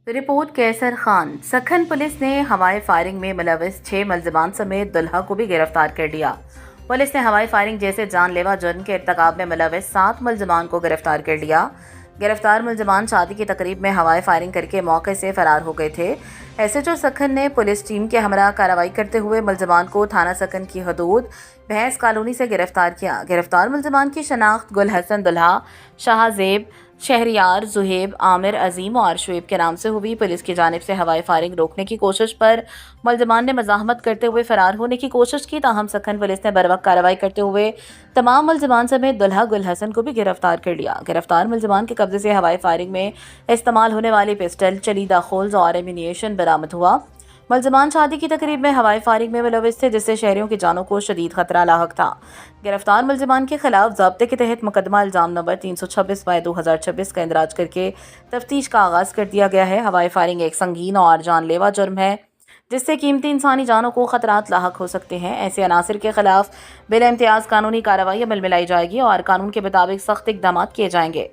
Report कैसर Khan. सखन police ने हवाई firing में मुलविस 6 मुलजिमान समेत दुल्हा को भी गिरफ्तार कर लिया। पुलिस ने हवाई फायरिंग जैसे जानलेवा जुर्म के इर्तिकाब में मुलविस 7 मुलजिमान को गिरफ्तार कर लिया। गिरफ्तार मुलजिमान शादी की तकरीब में हवाई फायरिंग करके मौके से फरार हो गए थे। एसएचओ सखन ने पुलिस टीम के हमरा कार्रवाई करते हुए मुलजिमान को थाना सखन की हदूद भैंस कॉलोनी से गिरफ्तार किया। गिरफ्तार मुलजिमान की शनाख्त गुल हसन दुल्हा, शाहजेब, शहरियार, जुहेब, आमिर, अजीम और शुएब के नाम से हुई। पुलिस की जानिब से हवाई फायरिंग रोकने की कोशिश पर मुलजिमान ने मज़ाहमत करते हुए फरार होने की कोशिश की, ताहम सखन पुलिस ने बरवक्त कार्रवाई करते हुए तमाम मुलजिमान समेत दुल्हा गुल हसन को भी गिरफ्तार कर लिया। गिरफ्तार मुलजिमान के कब्जे से हवाई फायरिंग में इस्तेमाल होने वाली पिस्टल, चलीदा खोल्स और एमिनिएशन बरामद हुआ। मुलजिमान शादी की तकरीब में हवाई फायरिंग में मुलविस थे, जिससे शहरियों की जानों को शदीद खतरा लाहक था। गिरफ्तार मुलजिमान के खिलाफ ज़ाब्ते के तहत मुकदमा इल्ज़ाम नंबर 326/2026 का इंदराज करके तफ्तीश का आगाज़ कर दिया गया है। हवाई फायरिंग एक संगीन और जानलेवा जुर्म है, जिससे कीमती इंसानी जानों को खतरात लाहक हो सकते हैं। ऐसे अनासर के खिलाफ बिला इम्तियाज़ कानूनी कार्रवाई अमल में लाई जाएगी और कानून के मुताबिक सख्त इक़दाम किए जाएंगे।